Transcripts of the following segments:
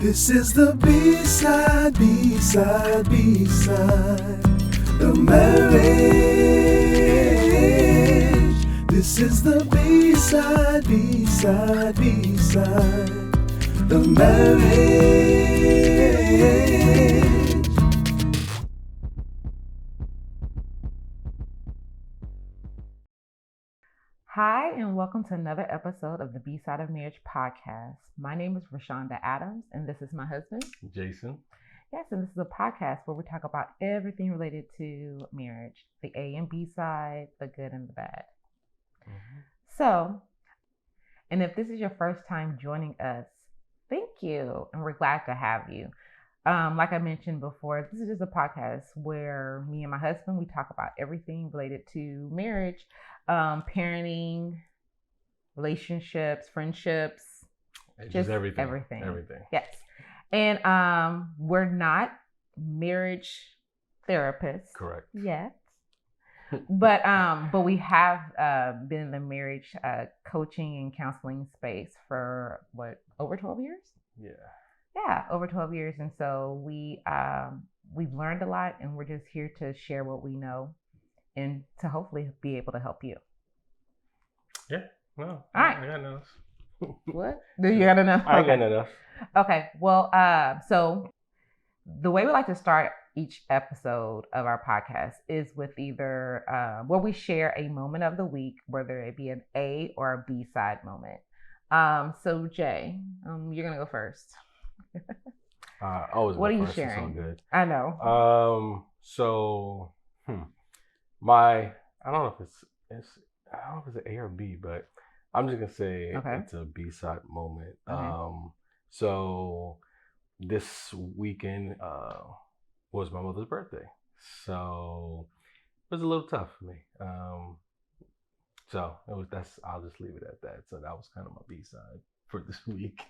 This is the B-side, B-side, B-side, the marriage. This is the B-side, B-side, B-side, the marriage. Hi, and welcome to another episode of the Bsideofmarriage podcast. My name is Rashonda Adams, and this is my husband, Jason. Yes, and this is a podcast where we talk about everything related to marriage, the A and B side, the good and the bad. So, and if this is your first time joining us, thank you, and we're glad to have you. Like I mentioned before, this is just a podcast where me and my husband, we talk about everything related to marriage, parenting, relationships, friendships, just everything. Everything. Everything. Yes. And we're not marriage therapists. Correct. Yet. But we have been in the marriage coaching and counseling space for over 12 years? Yeah, over 12 years. And so we've learned a lot, and we're just here to share what we know and to hopefully be able to help you. Yeah. No. All right. I got enough. What? Do you got enough? I got enough. Okay. Well, so the way we like to start each episode of our podcast is with either where we share a moment of the week, whether it be an A or a B side moment. So Jay, you're gonna go first. Always. What are you first. sharing? It's all good. I know. I don't know if it's an A or B, but I'm just gonna say It's a B side moment. Okay. So this weekend was my mother's birthday, so it was a little tough for me. So I'll just leave it at that. So that was kind of my B side for this week.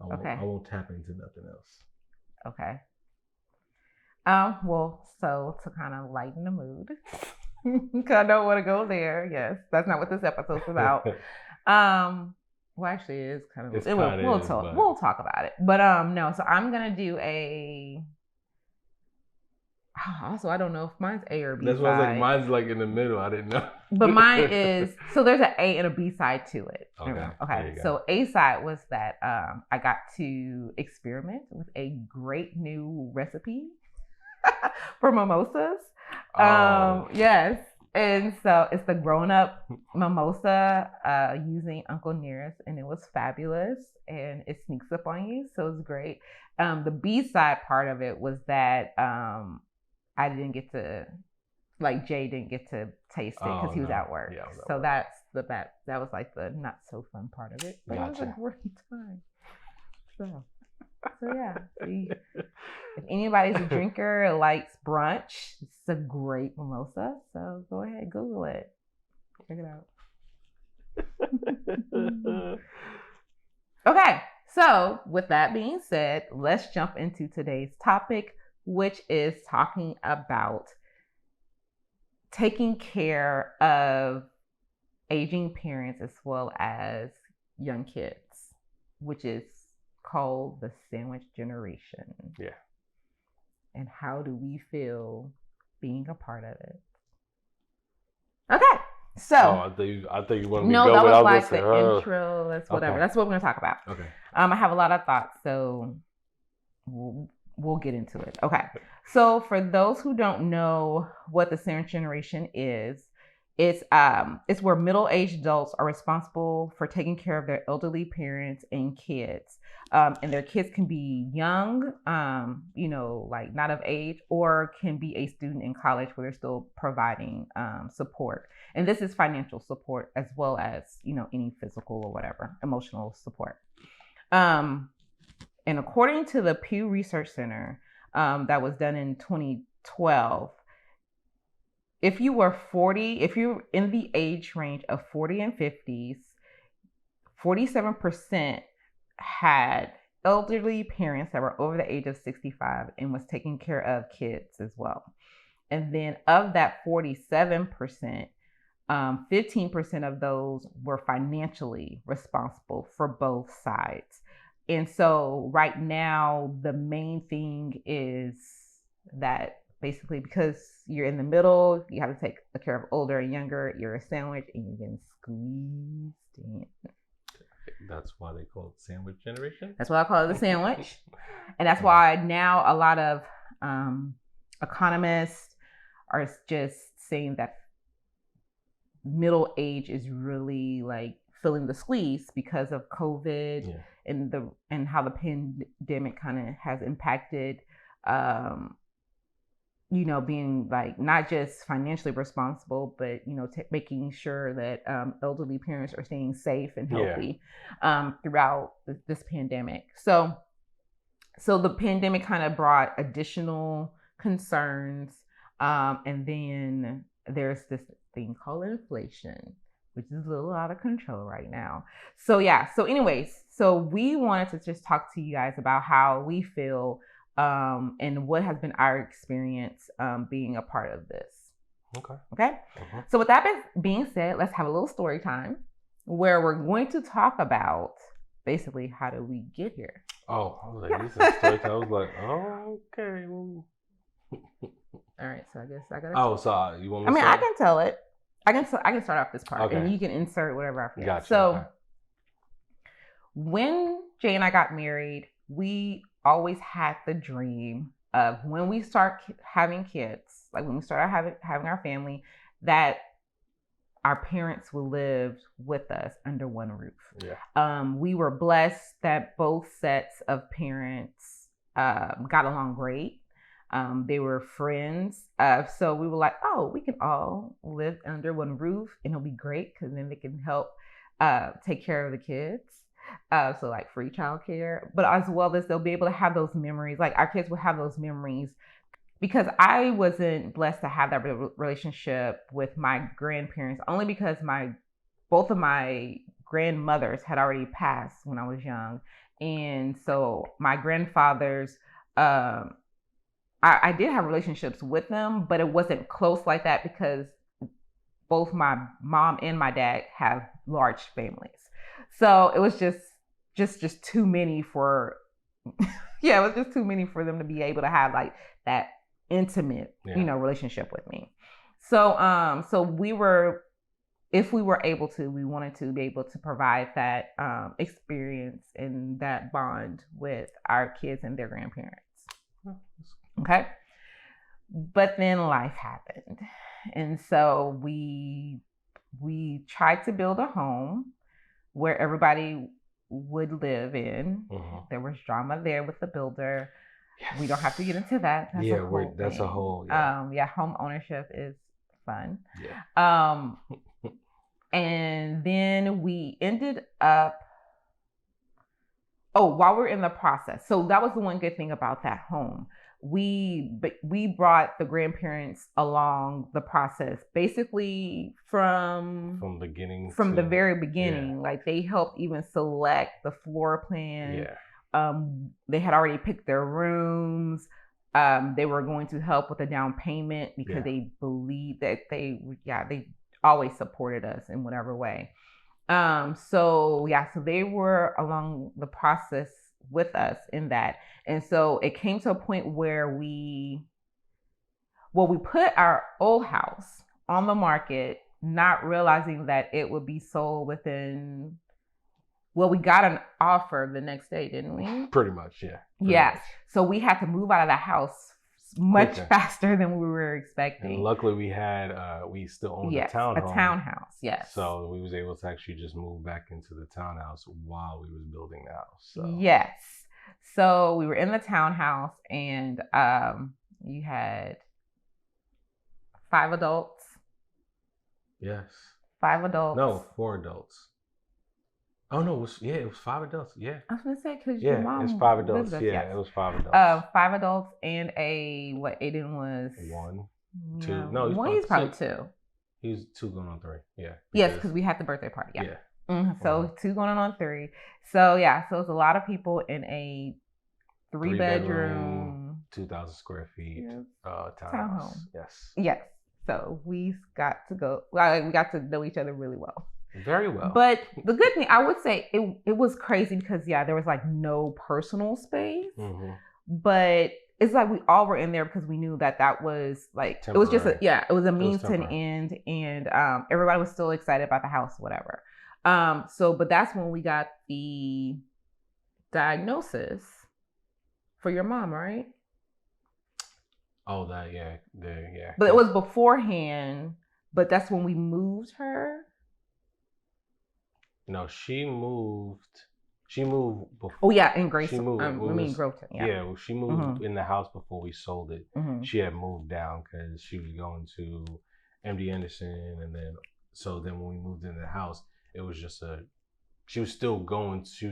I won't tap into nothing else. Okay. Well, so to kind of lighten the mood, because I don't want to go there. Yes, that's not what this episode's about. Well, actually, it is kind of. We'll talk about it. But no. So I'm gonna do a. Also, I don't know if mine's A or B. That's why I was like, mine's like in the middle. I didn't know. But mine is, so there's an A and a B side to it. Okay. So A side was that I got to experiment with a great new recipe for mimosas. Yes. And so it's the grown-up mimosa using Uncle Nearest, and it was fabulous, and it sneaks up on you, so it's great. The B side part of it was that I didn't get to, Jay didn't get to taste it because he was at work. Yeah, so that's the bad. That was like the not so fun part of it, but Gotcha. It was a great time. So yeah. See, if anybody's a drinker or likes brunch, it's a great mimosa. So go ahead, Google it, check it out. Okay. So with that being said, let's jump into today's topic, which is talking about taking care of aging parents as well as young kids, which is called the sandwich generation. Yeah. And how do we feel being a part of it? Okay. So I thought you wanted me to go. No, that was like the intro. That's whatever. Okay. That's what we're gonna talk about. Okay. I have a lot of thoughts, so we'll get into it. Okay. So for those who don't know what the sandwich generation is, it's where middle-aged adults are responsible for taking care of their elderly parents and kids. And their kids can be young, like not of age, or can be a student in college where they're still providing support. And this is financial support as well as, any physical or whatever, emotional support. And according to the Pew Research Center, that was done in 2012, if you're in the age range of 40 and 50s, 47% had elderly parents that were over the age of 65 and was taking care of kids as well. And then of that 47%, 15% of those were financially responsible for both sides. And so right now, the main thing is that basically because you're in the middle, you have to take care of older and younger. You're a sandwich and you're getting squeezed in. That's why they call it sandwich generation? That's why I call it the sandwich. And that's why now a lot of economists are just saying that middle age is really like feeling the squeeze because of COVID and how the pandemic kind of has impacted being like not just financially responsible, but making sure that elderly parents are staying safe and healthy throughout this pandemic. So the pandemic kind of brought additional concerns, and then there's this thing called inflation, which is a little out of control right now. So anyways, so we wanted to just talk to you guys about how we feel and what has been our experience being a part of this. Okay. Uh-huh. So with that being said, let's have a little story time where we're going to talk about basically how did we get here. Oh, I was like, this is story time. I was like, oh, okay. All right, so I guess I gotta. Oh, so you want me to I can tell it. I can start off this part, and you can insert whatever I forget. Gotcha. So when Jay and I got married, we always had the dream of when we start having kids, like when we start having our family, that our parents will live with us under one roof. Yeah. We were blessed that both sets of parents got along great. They were friends. So we were like, oh, we can all live under one roof and it'll be great because then they can help take care of the kids. So like free childcare, but as well as they'll be able to have those memories. Like our kids will have those memories because I wasn't blessed to have that relationship with my grandparents, only because both of my grandmothers had already passed when I was young. And so my grandfathers, I did have relationships with them, but it wasn't close like that because both my mom and my dad have large families. So it was just too many for, it was just too many for them to be able to have like that intimate, relationship with me. So, if we were able to, we wanted to be able to provide that experience and that bond with our kids and their grandparents. Okay. But then life happened. And so we tried to build a home where everybody would live in. Mm-hmm. There was drama there with the builder. Yes. We don't have to get into that. That's a whole home ownership is fun. Yeah. And then we ended up while we're in the process. So that was the one good thing about that home. We brought the grandparents along the process, basically from the very beginning. Yeah. Like they helped even select the floor plan. Yeah. They had already picked their rooms. They were going to help with the down payment because they believed that they always supported us in whatever way. So they were along the process with us in that. And so it came to a point where we put our old house on the market, not realizing that it would be sold within, we got an offer the next day, didn't we? Pretty much, yeah. Much. So we had to move out of the house much faster than we were expecting. And luckily we still owned a townhouse. A townhouse, yes. So we was able to actually just move back into the townhouse while we was building the house. So. Yes. So we were in the townhouse and you had 5 adults. Yes. 5 adults. No, 4 adults. Oh no, it was 5 adults. Yeah. I was gonna say because your mom. It's 5 adults. It was 5 adults. 5 adults and Aiden was 1, 2. No, he's probably 2. He was 2 going on 3. Yeah. Yes, because we had the birthday party. Yeah. Mm-hmm. So 2 going on 3. So so it's a lot of people in a 3-bedroom, 2,000 square feet townhouse. Yes. Yes. So we got to go. We got to know each other really well. Very well. But the good thing, I would say it was crazy because, there was like no personal space. Mm-hmm. But it's like we all were in there because we knew that was like, it was just it was a means to an end. And everybody was still excited about the house, whatever. But that's when we got the diagnosis for your mom, right? Oh, that, yeah. But it was beforehand, but that's when we moved her. No, she moved before. Oh yeah, in Grace. She moved. Groveton. Yeah, she moved in the house before we sold it. Mm-hmm. She had moved down because she was going to MD Anderson, and then when we moved into the house, it was just she was still going through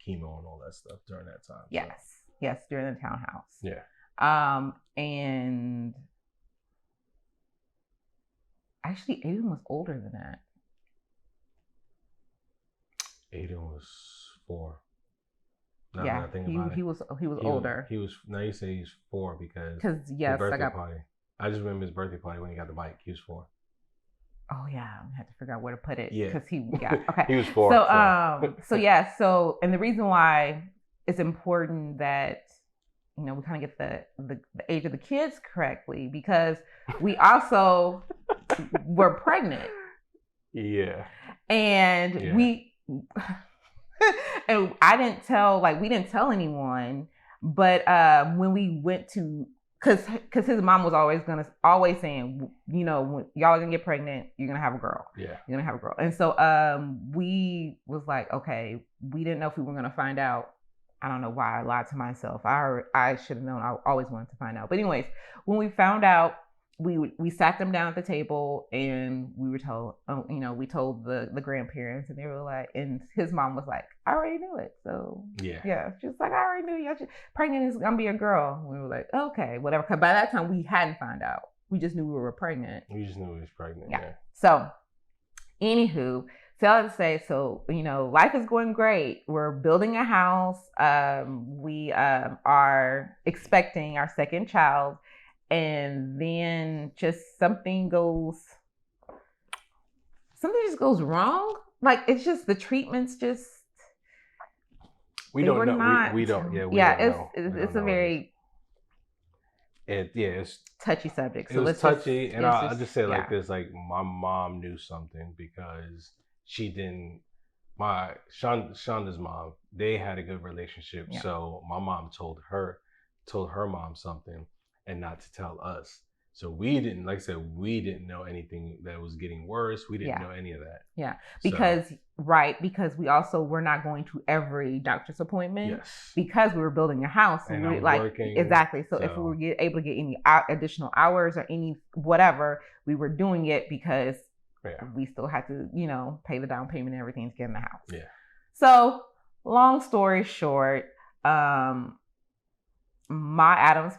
chemo and all that stuff during that time. Yes, during the townhouse. Yeah. And actually, Aiden was older than that. Aiden was 4. Yeah, he was older. He was. Now you say he's 4 because yes, birthday party. I just remember his birthday party when he got the bike. He was 4. Oh yeah, I had to figure out where to put it. Yeah, because okay. He was 4. So and the reason why it's important that we kind of get the age of the kids correctly, because we also were pregnant. Yeah. And we and we didn't tell anyone, but when we went to, because his mom was always saying, when y'all are gonna get pregnant, you're gonna have a girl. Yeah. You're gonna have a girl. And so we was like, okay, we didn't know if we were gonna find out. I don't know why I lied to myself. I should have known. I always wanted to find out. But anyways, when we found out, we sat them down at the table and we were told, we told the grandparents, and they were like, and his mom was like, I already knew it. So yeah, she was like, I already knew pregnant is gonna be a girl. And we were like, okay, whatever. Because by that time we hadn't found out. We just knew we were pregnant. We just knew we was pregnant. Yeah. So, anywho. So I would say, life is going great. We're building a house. We are expecting our second child, and then just something just goes wrong. Like, it's just the treatments just. We don't know. We don't. Yeah. It's a very. It's touchy subject. So it was touchy, and I'll just say like this: like, my mom knew something because she didn't. Shonda's mom, they had a good relationship, so my mom told her mom something, and not to tell us. So we didn't, like I said, we didn't know anything that was getting worse. We didn't know any of that. Yeah, because we also were not going to every doctor's appointment because we were building a house. And we were like working, exactly. So if we were able to get any additional hours or any whatever, we were doing it because we still had to, pay the down payment and everything to get in the house. Yeah. So long story short, my Adams,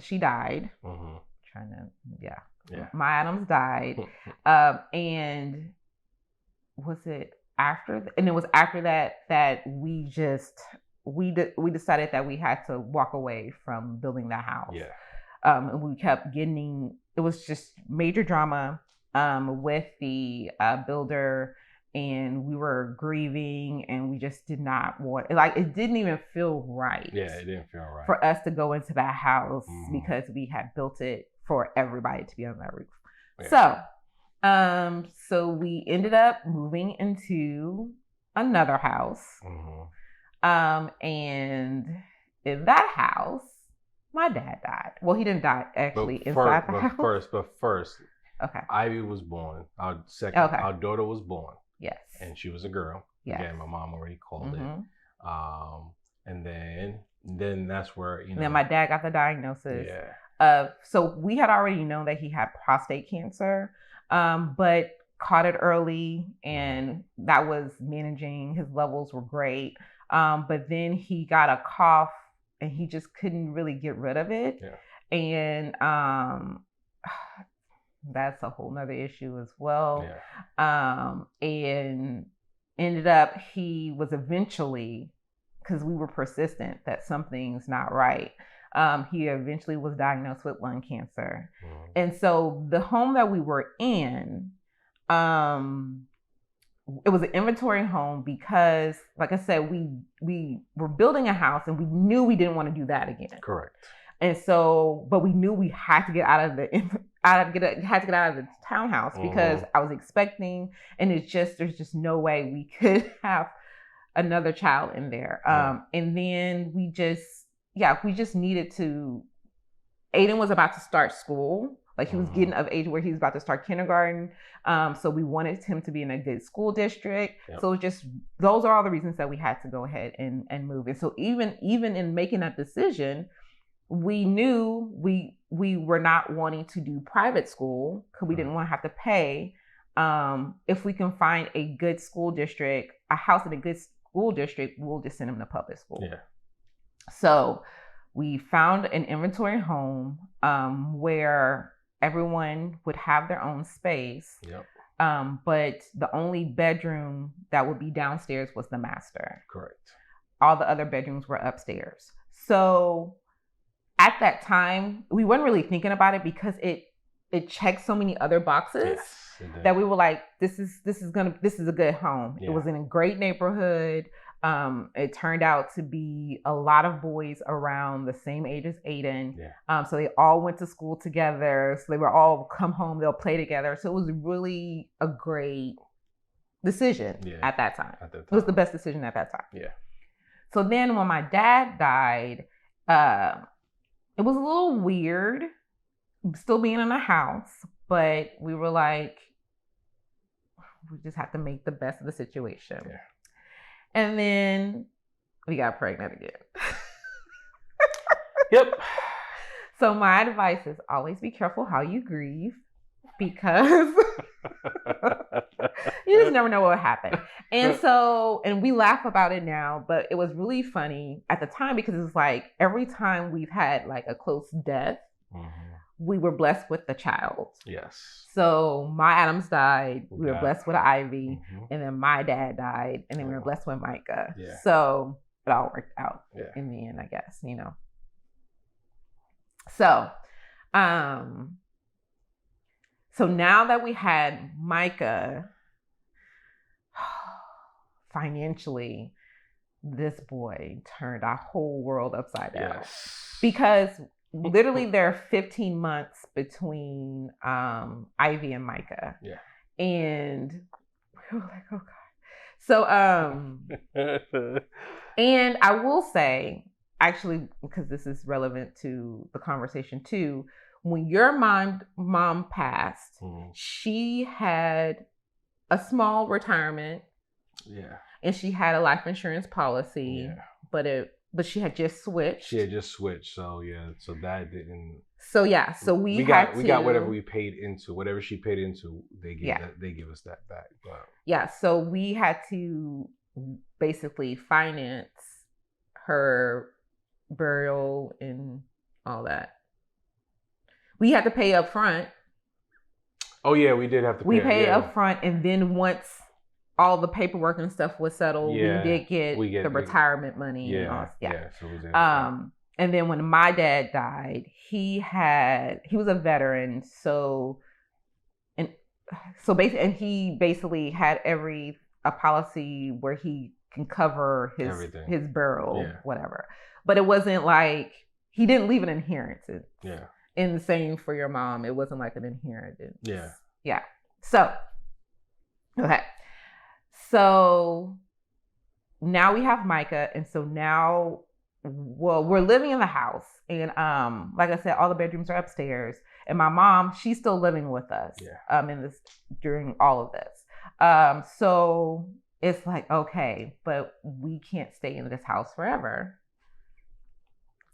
she died. Mm-hmm. My Adams died, and was it after? And it was after that we decided that we had to walk away from building that house. Yeah. And we kept getting. It was just major drama with the builder, and we were grieving, and we just did not want. It didn't even feel right. Yeah, it didn't feel right for us to go into that house because we had built it for everybody to be on that roof. Yeah. So we ended up moving into another house. And in that house, my dad died. Well, he didn't die actually inside the house. But first, okay. Ivy was born. Our daughter was born. Yes. And she was a girl. Yes. Again, my mom already called it. And then that's where, Then my dad got the diagnosis. Yeah. So we had already known that he had prostate cancer, but caught it early, and that was managing. His levels were great. But then he got a cough, and he just couldn't really get rid of it. Yeah. And that's a whole nother issue as well. Yeah. And ended up, he was eventually, because we were persistent that something's not right. He eventually was diagnosed with lung cancer. And so the home that we were in, it was an inventory home because, like I said, we were building a house and we knew we didn't want to do that again. Correct. And so, but we knew we had to get out of the townhouse because I was expecting, and there's just no way we could have another child in there. And then we just needed to. Aiden was about to start school. Like he was getting of age where he was about to start kindergarten. So we wanted him to be in a good school district. Yep. So just those are all the reasons that we had to go ahead and move. And so even in making that decision, we knew we were not wanting to do private school because we didn't want to have to pay. If we can find a good school district, a house in a good school district, we'll just send him to public school. Yeah. So we found an inventory home where everyone would have their own space. Yep. But the only bedroom that would be downstairs was the master. Correct. All the other bedrooms were upstairs. So at that time, we weren't really thinking about it because it checked so many other boxes that we were like, this is a good home. Yeah. It was in a great neighborhood. It turned out to be a lot of boys around the same age as Aiden. Yeah. So they all went to school together. So they were all come home, they'll play together. So it was really a great decision at that time. It was the best decision at that time. Yeah. So then when my dad died, it was a little weird still being in a house, but we were like, we just have to make the best of the situation. Yeah. And then we got pregnant again. Yep. So my advice is always be careful how you grieve because you just never know what will happen. And we laugh about it now, but it was really funny at the time because it's like every time we've had like a close death, we were blessed with the child. Yes. So my Adams died. We were blessed with Ivy. And then my dad died. And then we were blessed with Micah. Yeah. So it all worked out in the end, I guess, you know. So, so now that we had Micah, financially, this boy turned our whole world upside down. Yes. Because literally there are 15 months between Ivy and Micah. Yeah. And we were like, oh God. So and I will say, actually, because this is relevant to the conversation too, when your mom passed, she had a small retirement. Yeah. And she had a life insurance policy. Yeah. But she had just switched. So yeah, so that didn't. So yeah, so we got whatever we paid into, whatever she paid into, they give us that back. But yeah, so we had to basically finance her burial and all that. We had to pay up front. Oh yeah, we did have to pay. We paid up front, and then once all the paperwork and stuff was settled, we did get the retirement money. Yeah. So we did. And then when my dad died, he was a veteran, he basically had a policy where he can cover his burial, whatever. But it wasn't like he didn't leave an inheritance. Yeah. And the same for your mom, it wasn't like an inheritance. Yeah. Yeah. So, okay. So now we have Micah, and so now, we're living in the house, and like I said, all the bedrooms are upstairs, and my mom, she's still living with us. Yeah. During all of this. So it's like, okay, but we can't stay in this house forever.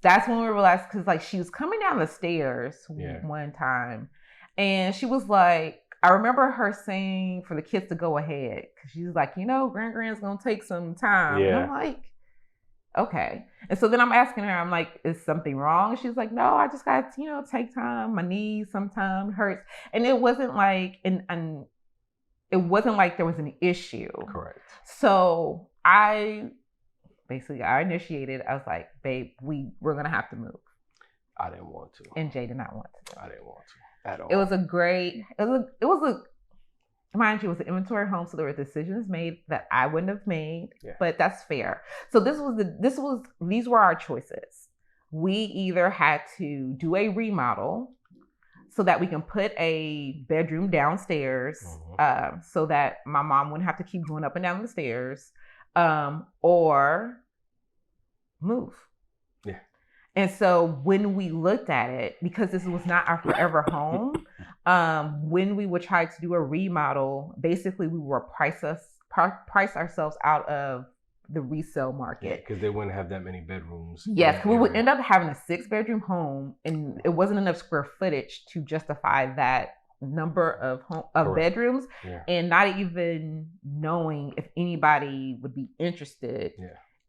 That's when we realized, because like she was coming down the stairs one time, and she was like, I remember her saying for the kids to go ahead, because she's like, Grand's gonna take some time. Yeah. And I'm like, okay. And so then I'm asking her, I'm like, is something wrong? And she's like, no, I just got to, take time. My knees sometimes hurts. And it wasn't like, it wasn't like there was an issue. Correct. So I initiated. I was like, babe, we're gonna have to move. I didn't want to. And Jay did not want to. I didn't want to at all. It was mind you, it was an inventory home, so there were decisions made that I wouldn't have made, but that's fair. So these were our choices. We either had to do a remodel so that we can put a bedroom downstairs, so that my mom wouldn't have to keep going up and down the stairs, or move. Yeah. And so when we looked at it, because this was not our forever home, when we would try to do a remodel, basically we were price ourselves out of the resale market. Because they wouldn't have that many bedrooms. Yes, we would end up having a 6-bedroom home, and it wasn't enough square footage to justify that number of bedrooms, and not even knowing if anybody would be interested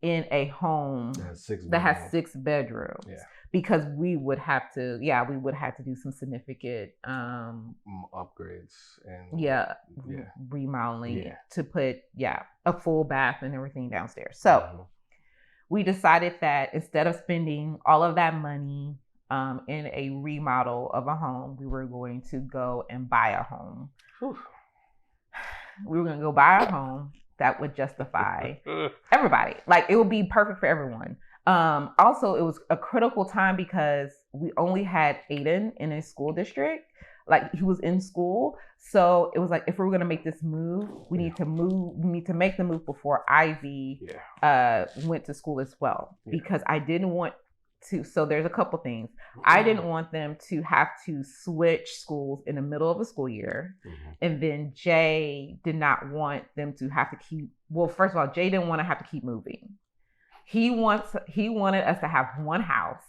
in a home that has 6 bedrooms. Yeah. Because we would have to do some significant upgrades and remodeling to put a full bath and everything downstairs. So we decided that instead of spending all of that money in a remodel of a home, we were going to go and buy a home. Whew. We were going to go buy a home that would justify everybody. Like, it would be perfect for everyone. Also, it was a critical time because we only had Aiden in a school district. Like, he was in school. So it was like, if we were going to make this move, we need to make the move before Ivy went to school as well. Because I didn't want to, so there's a couple things. I didn't want them to have to switch schools in the middle of a school year. And then Jay did not want them to have to first of all, Jay didn't want to have to keep moving. He wanted us to have one house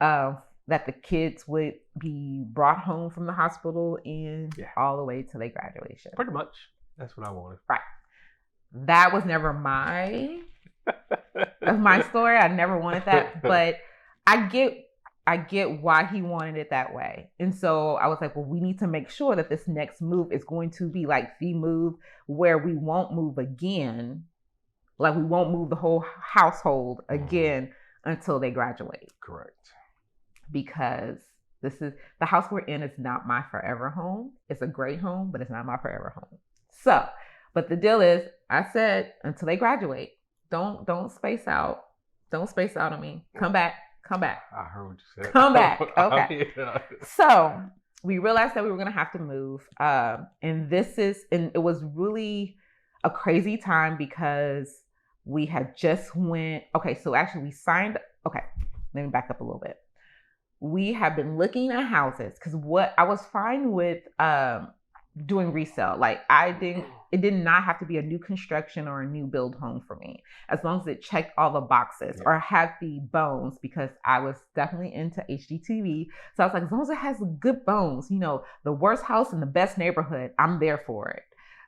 that the kids would be brought home from the hospital in all the way to their graduation. Pretty much. That's what I wanted. Right. That was never my story. I never wanted that, but I get why he wanted it that way. And so I was like, well, we need to make sure that this next move is going to be like the move where we won't move again. Like, we won't move the whole household again until they graduate. Correct. Because the house we're in is not my forever home. It's a great home, but it's not my forever home. So, but the deal is, I said, until they graduate, don't space out. Don't space out on me. Come back. I heard what you said. Come back. Okay. So we realized that we were going to have to move. And it was really a crazy time because we had just let me back up a little bit. We have been looking at houses because what I was fine with doing resale. Like, it did not have to be a new construction or a new build home for me, as long as it checked all the boxes or had the bones, because I was definitely into HGTV. So I was like, as long as it has good bones, the worst house in the best neighborhood, I'm there for it.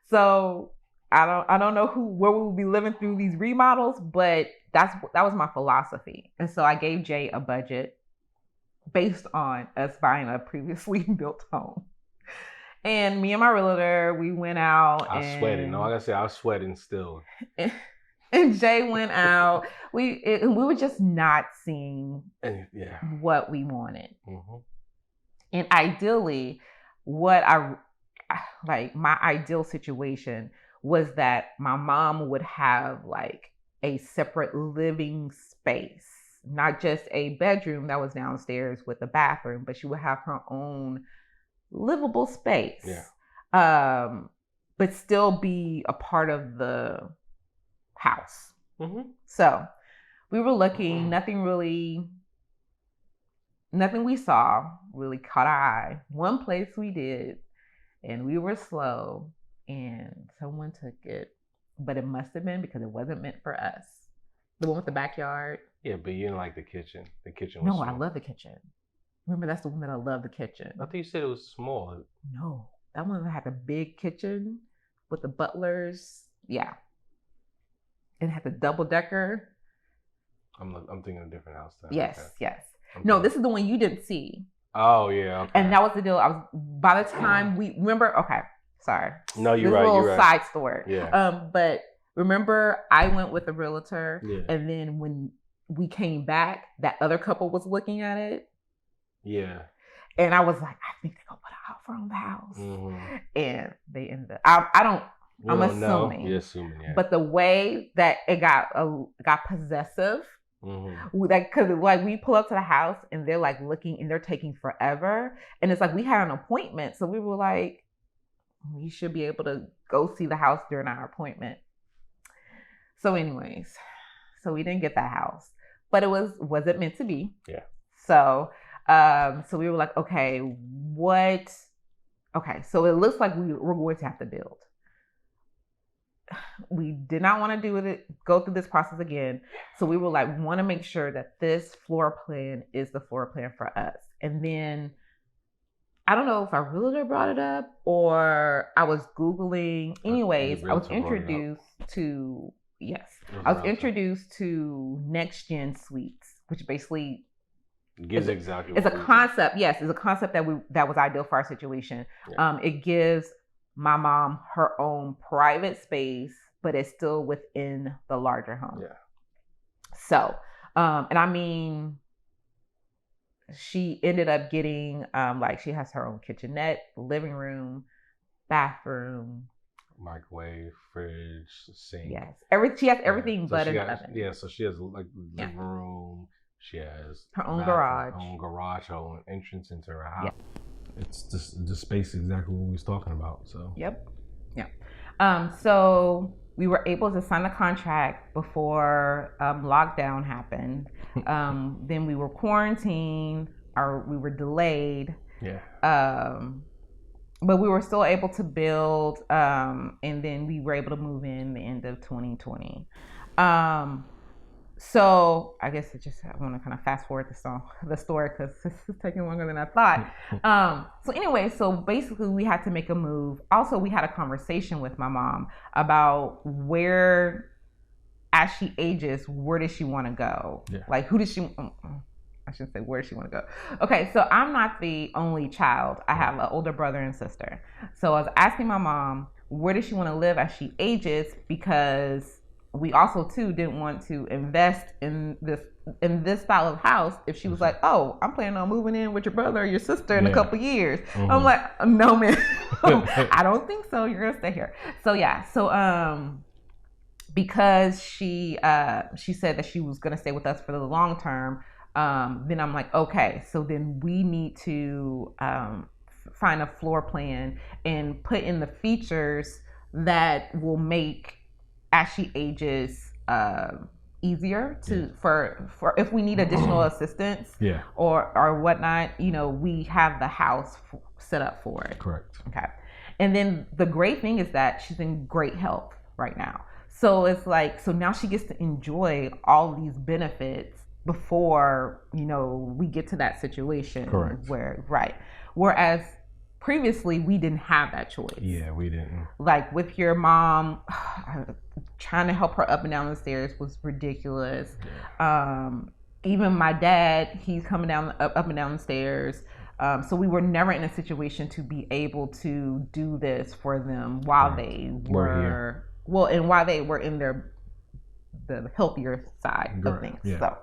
So I don't know where we will be living through these remodels, but that was my philosophy. And so I gave Jay a budget based on us buying a previously built home. And me and my realtor, we went out. I sweated. No, like I said, I was sweating still. And Jay went out. We were just not seeing what we wanted. And ideally, my ideal situation was that my mom would have like a separate living space, not just a bedroom that was downstairs with a bathroom, but she would have her own livable space. But still be a part of the house. So we were looking, nothing we saw really caught our eye. One place we did, and we were slow, and someone took it, but it must have been because it wasn't meant for us. The one with the backyard. Yeah, but you didn't like the kitchen. The kitchen was small. I love the kitchen. Remember, that's the one that I love, the kitchen. I thought you said it was small. No, that one that had a big kitchen with the butlers. Yeah. It had the double decker. I'm thinking of a different house then. Yes, okay. Yes. No, this is the one you didn't see. Oh, yeah. Okay. And that was the deal. By the time we remember, okay, sorry. No, you're right. This is a little side story. Yeah. But remember, I went with a realtor, and then when we came back, that other couple was looking at it. Yeah. And I was like, I think they're gonna put a house offer on the house. Mm-hmm. And they ended up, I'm assuming. You're assuming, yeah. But the way that it got possessive, like, cause like we pull up to the house and they're like looking and they're taking forever. And it's like we had an appointment. So we were like, we should be able to go see the house during our appointment. So anyways, so we didn't get that house, but was it meant to be? Yeah. So, so we were like, okay, so it looks like we're going to have to build. We did not want to go through this process again. So we were like, want to make sure that this floor plan is the floor plan for us. And then I don't know if our realtor brought it up or I was Googling. Anyways, I was introduced to, Next Gen Suites, which basically gives exactly. It's a concept. Yes, it's a concept that was ideal for our situation. Yeah. It gives my mom her own private space, but it's still within the larger home. Yeah. So, and I mean, she ended up getting like she has her own kitchenette, living room, bathroom, microwave, fridge, sink. Yes, she has everything but an oven. Yeah, so she has like living room. She has her own garage, her own entrance into her house. Yeah. It's just the space exactly what we was talking about. So. Yep. Yeah. So we were able to sign the contract before lockdown happened. Then we were quarantined, or we were delayed. Yeah. But we were still able to build, and then we were able to move in the end of 2020. So I guess I want to kind of fast forward the story because this is taking longer than I thought. So anyway, so basically we had to make a move. Also, we had a conversation with my mom about where, as she ages, where does she want to go? Yeah. Like, who does she? I shouldn't say where does she want to go. Okay, so I'm not the only child. I have an older brother and sister. So I was asking my mom, where does she want to live as she ages? Because we also too didn't want to invest in this style of house if she was like, oh, I'm planning on moving in with your brother or your sister in a couple years. Mm-hmm. I'm like, no, man, I don't think so. You're gonna stay here. So yeah, so because she said that she was gonna stay with us for the long term, then I'm like, okay, so then we need to find a floor plan and put in the features that will make, as she ages, easier for if we need additional assistance, or whatnot, we have the house set up for it. Correct. Okay. And then the great thing is that she's in great health right now. So it's like, so now she gets to enjoy all these benefits before, we get to that situation. Correct. Whereas previously we didn't have that choice. Yeah, we didn't. Like with your mom, trying to help her up and down the stairs was ridiculous. Yeah. Even my dad, he's coming down up and down the stairs. So we were never in a situation to be able to do this for them while they were and while they were in the healthier side of things. Yeah.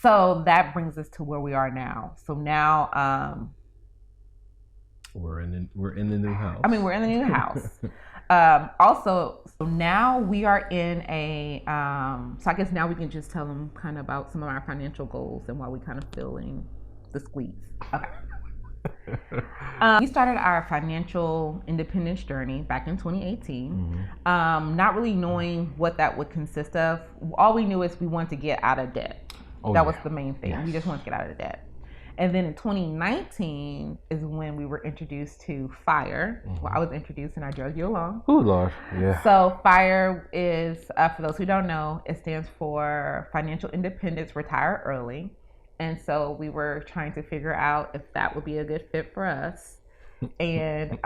So that brings us to where we are now. So now we're in the new house. I mean, we're in the new house. Also, so now we are in a so I guess now we can just tell them kind of about some of our financial goals and why we kind of feeling the squeeze. Okay. We started our financial independence journey back in 2018. Mm-hmm. Not really knowing what that would consist of. All we knew is we wanted to get out of debt. That was the main thing. Yes. We just wanted to get out of debt. And then in 2019 is when we were introduced to FIRE. Mm-hmm. Well, I was introduced and I drug you along. Oh, Lord. Yeah. So FIRE is, for those who don't know, it stands for Financial Independence Retire Early. And so we were trying to figure out if that would be a good fit for us. And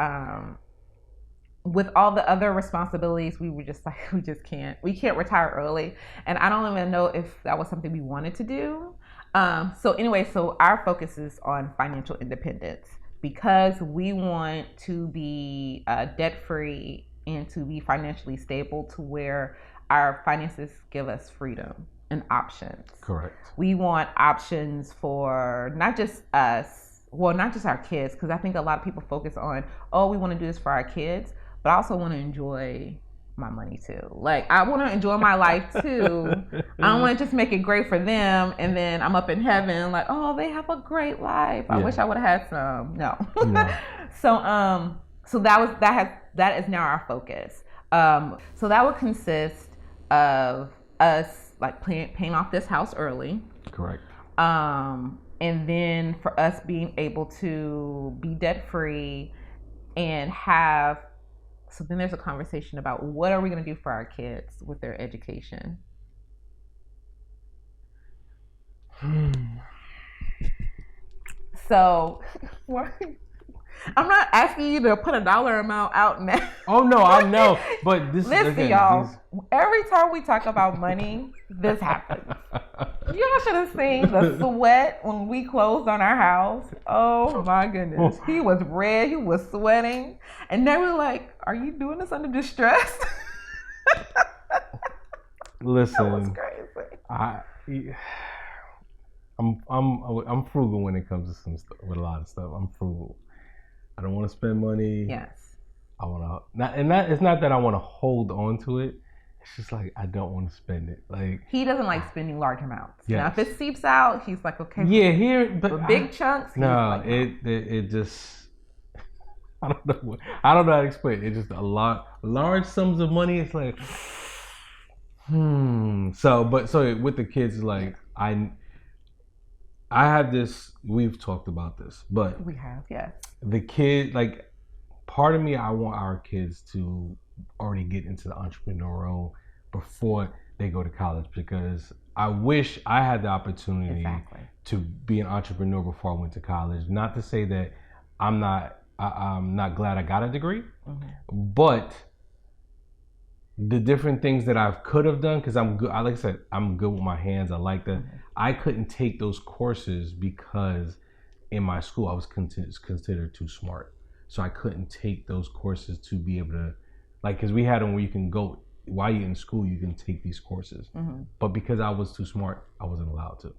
with all the other responsibilities, we were just like, we can't retire early. And I don't even know if that was something we wanted to do. So anyway, so our focus is on financial independence because we want to be debt-free and to be financially stable to where our finances give us freedom and options. Correct. We want options for not just us. well, not just our kids, because I think a lot of people focus on, oh, we want to do this for our kids, but I also want to enjoy my money too. Like, I want to enjoy my life too. I don't want to just make it great for them, and then I'm up in heaven like, oh, they have a great life. I wish I would have had some. No. So that is now our focus. So that would consist of us like paying off this house early. Correct. And then for us being able to be debt free and have. So then there's a conversation about what are we going to do for our kids with their education. So I'm not asking you to put a dollar amount out now. Oh no, I know, but this listen, is again, y'all. Every time we talk about money, this happens. Y'all should have seen the sweat when we closed on our house. Oh my goodness, he was red, he was sweating, and they were like, "Are you doing this under distress?" Listen, that was crazy. I'm frugal when it comes to some stuff. With a lot of stuff, I'm frugal. I don't want to spend money. Yes. I want to, it's not that I want to hold on to it. It's just like I don't want to spend it. Like he doesn't like spending large amounts. Yes. Now, if it seeps out, he's like, okay. Yeah, but big chunks. No, like, it just. I don't know how to explain it. It's just a lot, large sums of money. It's like, So with the kids, like I have this. We've talked about this, but we have, yes. The kid, like, part of me, I want our kids to already get into the entrepreneurial role before they go to college, because I wish I had the opportunity to be an entrepreneur before I went to college. Not to say that I'm not glad I got a degree, but the different things that I could have done, because I'm good. Like I said, I'm good with my hands. I like that. I couldn't take those courses because in my school I was considered too smart, so I couldn't take those courses to be able to, like, because we had them where you can go while you're in school, you can take these courses, but because I was too smart, I wasn't allowed to.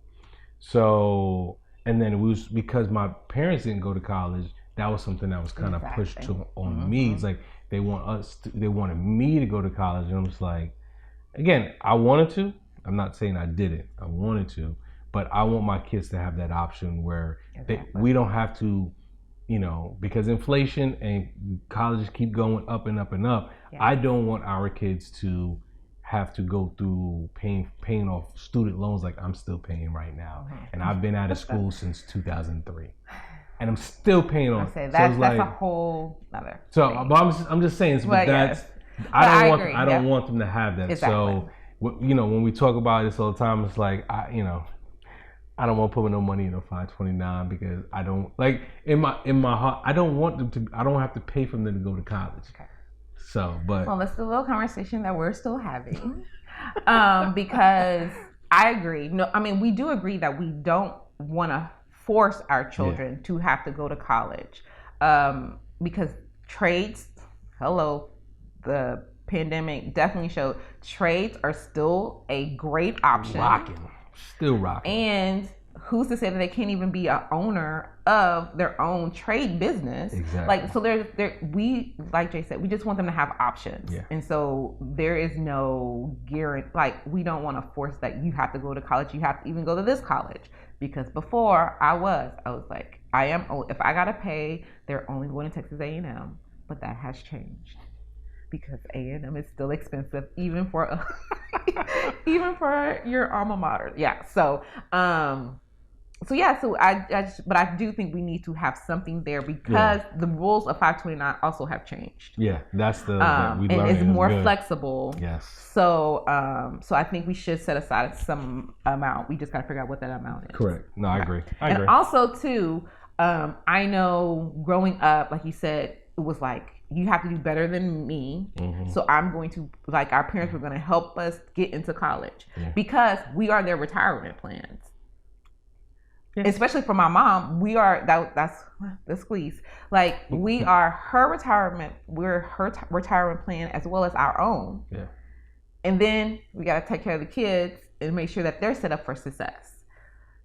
So, and then it was because my parents didn't go to college. That was something that was kind of pushed on me. It's like they wanted me to go to college, and I'm just like, again, I wanted to. I'm not saying I didn't. I wanted to, but I want my kids to have that option where we don't have to, because inflation and colleges keep going up and up and up. Yeah. I don't want our kids to have to go through paying off student loans like I'm still paying right now, and I've been out of school since 2003. And I'm still paying on it. That's a whole other. So, but I'm just saying. But that's. I don't want them to have that. Exactly. So, when we talk about this all the time, it's like I don't want to put no money in a 529 because I don't like in my heart. I don't want them to. I don't have to pay for them to go to college. Okay. So, but let's do a little conversation that we're still having, because I agree. No, I mean we do agree that we don't want to force our children to have to go to college, because trades, the pandemic definitely showed trades are still a great option. Still rocking. And who's to say that they can't even be an owner of their own trade business? Exactly. Like, so we, like Jay said, we just want them to have options. Yeah. And so there is no guarantee, like we don't want to force that you have to go to college, you have to even go to this college. Because before I was like, if I gotta pay, they're only going to Texas A&M, but that has changed because A&M is still expensive, even for your alma mater. Yeah. So but I do think we need to have something there because the rules of 529 also have changed. Yeah, that's and it's more flexible. Yes. So I think we should set aside some amount. We just got to figure out what that amount is. Correct. No, I agree. And also too, I know growing up, like you said, it was like you have to do better than me. Mm-hmm. So I'm going to, like, our parents were going to help us get into college because we are their retirement plans. Especially for my mom, we are that's the squeeze. Like we are her retirement. We're her retirement plan as well as our own. Yeah. And then we got to take care of the kids and make sure that they're set up for success.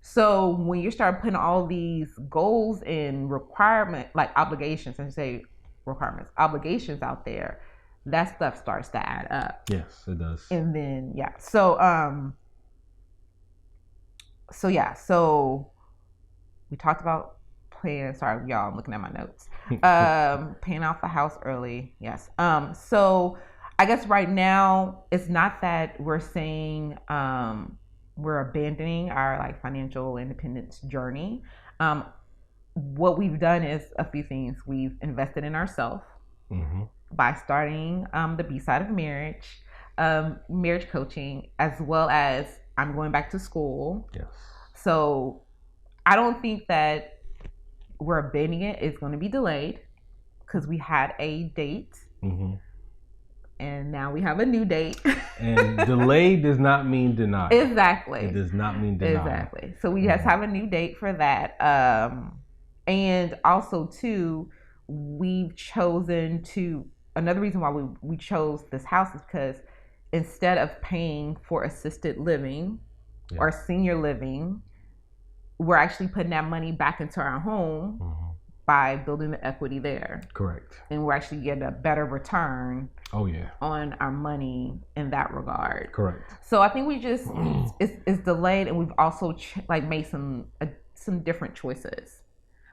So when you start putting all these goals and obligations, I should say requirements, obligations out there, that stuff starts to add up. Yes, it does. And then so we talked about paying. Sorry, y'all, I'm looking at my notes. Paying off the house early. Yes. So I guess right now it's not that we're saying we're abandoning our like financial independence journey. What we've done is a few things. We've invested in ourselves by starting the Bsideofmarriage, marriage coaching, as well as I'm going back to school. Yes. So I don't think that we're abandoning it. It's going to be delayed because we had a date. And now we have a new date. And delay does not mean deny. Exactly. It does not mean deny. Exactly. So we just have a new date for that. And also, too, we've chosen to, another reason why we chose this house is because instead of paying for assisted living or senior living, we're actually putting that money back into our home by building the equity there. Correct. And we're actually getting a better return on our money in that regard. Correct. So I think we just, it's delayed, and we've also made some different choices.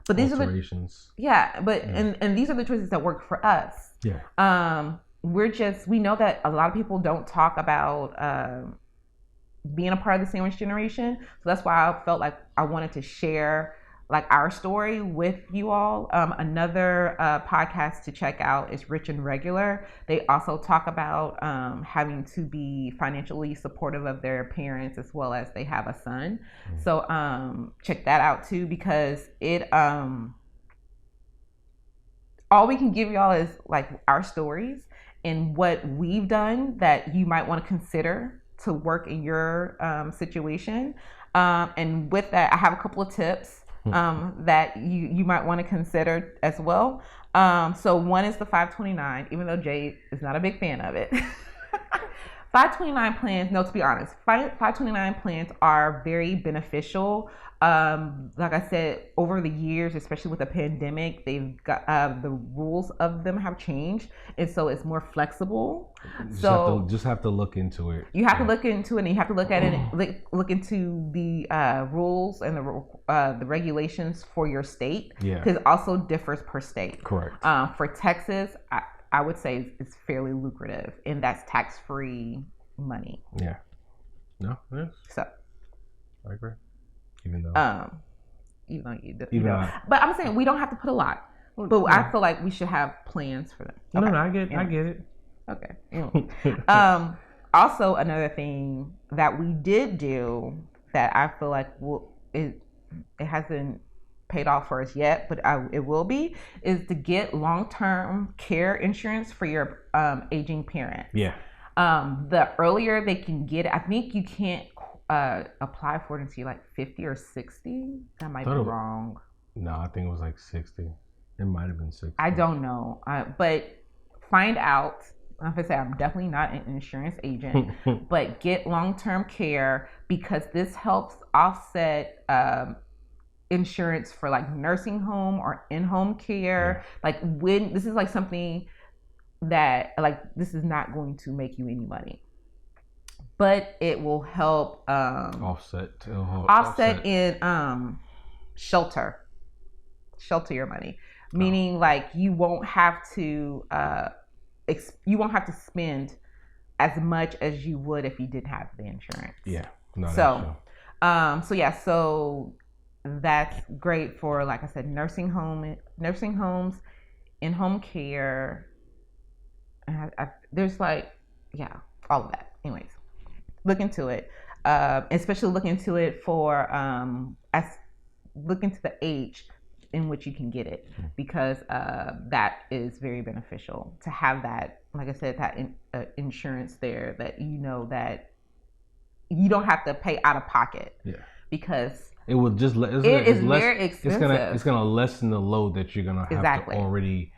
But these alterations. And these are the choices that work for us. Yeah. We know that a lot of people don't talk about being a part of the sandwich generation. So that's why I felt like I wanted to share like our story with you all. Another podcast to check out is Rich and Regular. They also talk about having to be financially supportive of their parents as well as they have a son. So check that out too, because it all we can give y'all is like our stories and what we've done that you might want to consider to work in your situation. And with that, I have a couple of tips that you might want to consider as well. So one is the 529, even though Jay is not a big fan of it. 529 plans, no, to be honest, 529 plans are very beneficial. Like I said, over the years, especially with the pandemic, they've got the rules of them have changed, and so it's more flexible. Just have to look into it. You have to look into it, and you have to look at it, look into the rules and the regulations for your state, because it also differs per state. Correct. For Texas, I would say it's fairly lucrative, and that's tax-free money. Yeah. No. Yeah. So. I agree. Even though but I'm saying we don't have to put a lot. But I feel like we should have plans for them. Okay. No, I get it. Okay. Also, another thing that we did do that I feel like it hasn't paid off for us yet, but it will be, is to get long-term care insurance for your aging parent. Yeah. The earlier they can get it, I think you can't apply for it until you're like 50 or 60. That might be wrong. No, I think it was like 60. It might have been 60. I don't know. But find out. Like I said, I'm definitely not an insurance agent, but get long-term care, because this helps offset insurance for like nursing home or in-home care. Like when this is like something that like this is not going to make you any money, but it will help offset in shelter your money, meaning like you won't have to spend as much as you would if you didn't have the insurance. So that's great for, like I said, nursing homes, in-home care. There's like all of that. Anyways, look into it, especially look into it for look into the age in which you can get it, because that is very beneficial to have that, like I said, that insurance there, that you know that you don't have to pay out of pocket, because it will just it is very expensive. It's gonna lessen the load that you're gonna have to already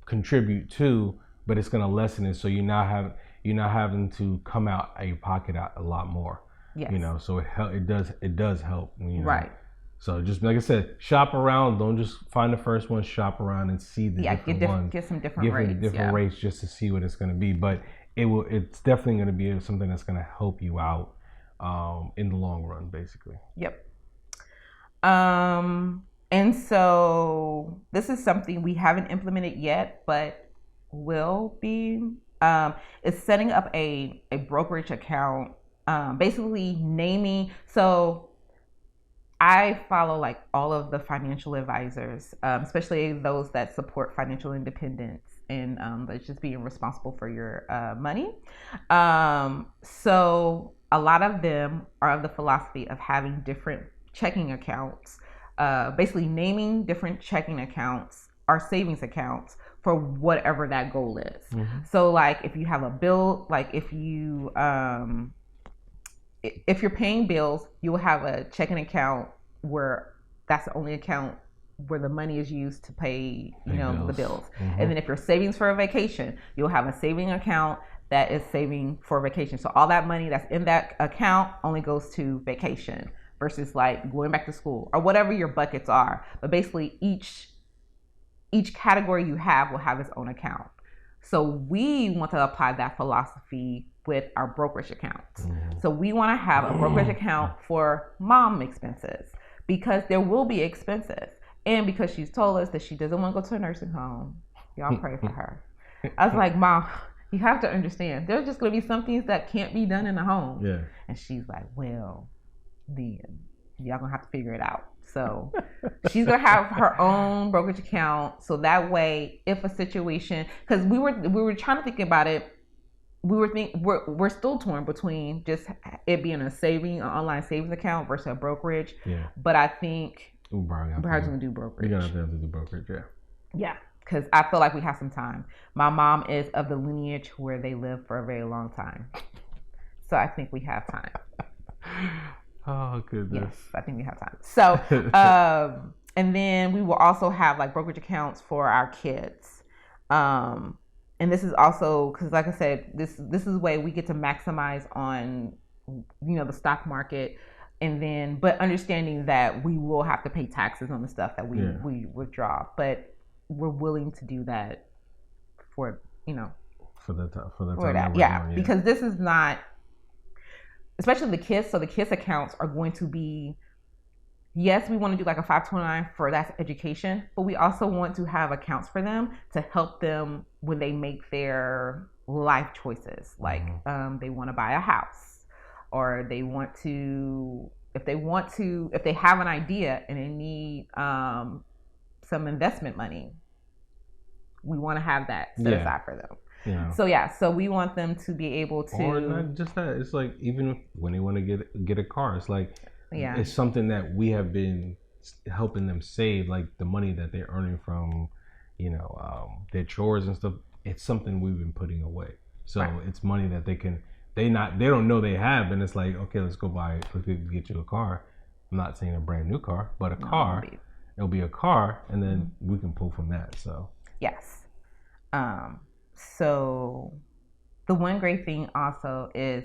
contribute to, but it's gonna lessen it, so you're not having to come out of your pocket a lot more. Yes. You know, so it does help. You know? Right. So just like I said, shop around. Don't just find the first one. Shop around and see the different ones. Get some different rates. Give different rates just to see what it's going to be. But it's definitely going to be something that's going to help you out in the long run, basically. Yep. And so this is something we haven't implemented yet, but will be. Is setting up a brokerage account. Basically naming. So I follow like all of the financial advisors, especially those that support financial independence and that's just being responsible for your money. So a lot of them are of the philosophy of having different checking accounts, basically naming different checking accounts or savings accounts for whatever that goal is. Mm-hmm. So like if you have a bill, like if you're paying bills, you will have a checking account where that's the only account where the money is used to pay, the bills. Mm-hmm. And then if you're savings for a vacation, you'll have a saving account that is saving for vacation. So all that money that's in that account only goes to vacation versus like going back to school or whatever your buckets are. But basically each category you have will have its own account. So we want to apply that philosophy with our brokerage accounts. Mm-hmm. So we want to have a brokerage account for mom expenses because there will be expenses. And because she's told us that she doesn't want to go to a nursing home. Y'all pray for her. I was like, Mom, you have to understand. There's just going to be some things that can't be done in the home. Yeah. And she's like, well, then y'all going to have to figure it out. So she's going to have her own brokerage account. So that way, if a situation, because we were trying to think about it, we're still torn between just it being an online savings account versus a brokerage. Yeah. But I think we're probably going to do brokerage. You're going to have to do brokerage, yeah. Yeah, because I feel like we have some time. My mom is of the lineage where they live for a very long time. So I think we have time. Oh, goodness. Yes, I think we have time. So, and then we will also have like brokerage accounts for our kids. And this is also, because like I said, this is a way we get to maximize on, the stock market. And then, but understanding that we will have to pay taxes on the stuff that we withdraw. But we're willing to do that for that. Yeah, because this is not, especially the kids. So the kids' accounts are going to be, yes, we want to do like a 529 for that education, but we also want to have accounts for them to help them when they make their life choices. Like they want to buy a house, or they want to, if they have an idea and they need some investment money, we want to have that set aside for them. Yeah. So we want them to be able to, or not just that. It's like even when they want to get a car, it's like it's something that we have been helping them save, like the money that they're earning from, their chores and stuff. It's something we've been putting away. So it's money that they don't know they have, and it's like, okay, let's get you a car. I'm not saying a brand new car, but a car. It'll be a car, and then we can pull from that. So yes. So the one great thing also is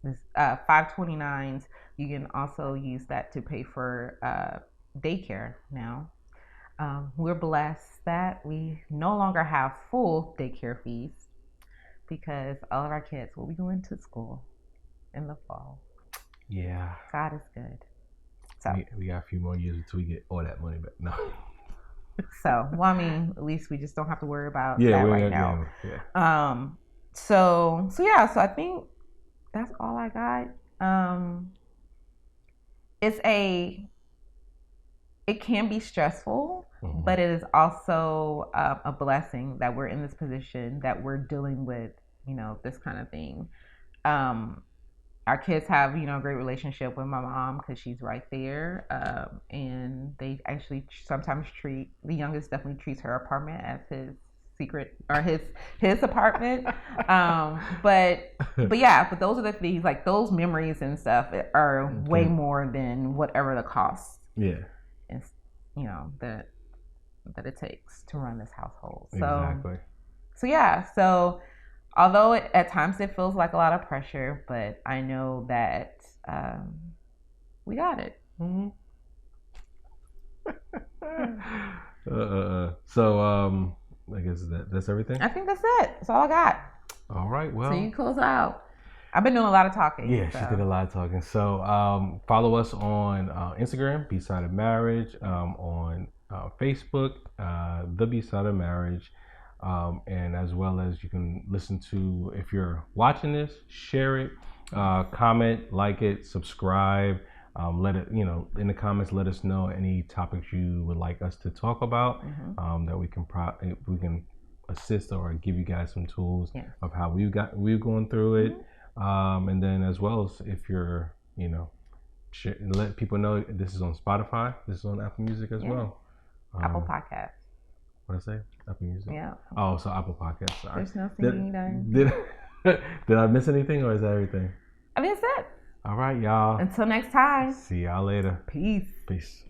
this 529s. You can also use that to pay for daycare now. We're blessed that we no longer have full daycare fees because all of our kids will be going to school in the fall. Yeah. God is good. So we got a few more years until we get all that money back. No. So, well, I mean, at least we just don't have to worry about that right now. Yeah. So I think that's all I got. It can be stressful, but it is also a blessing that we're in this position, that we're dealing with, this kind of thing. Our kids have, a great relationship with my mom because she's right there. And they actually sometimes the youngest definitely treats her apartment as his secret, or his apartment. But those are the things, like those memories and stuff are way more than whatever the cost. Yeah. Is, that it takes to run this household. Exactly. So Although at times it feels like a lot of pressure, but I know that we got it. Mm-hmm. So I guess that's everything. I think that's it. That's all I got. All right. Well, so you close out. I've been doing a lot of talking. Yeah, she did a lot of talking. So follow us on Instagram, Bsideofmarriage, on Facebook, The Bsideofmarriage, and as well as you can listen to, if you're watching this, share it, comment, like it, subscribe. Let it, in the comments, let us know any topics you would like us to talk about, that we can assist or give you guys some tools of how we've gone through it. And then as well as if you're, let people know this is on Spotify, this is on Apple Music as well. Apple Podcasts. What did I say? Apple Music? Yeah. Oh, so Apple Podcasts. Sorry. There's no singing done. Did I miss anything or is that everything? I mean, that's it. All right, y'all. Until next time. See y'all later. Peace. Peace.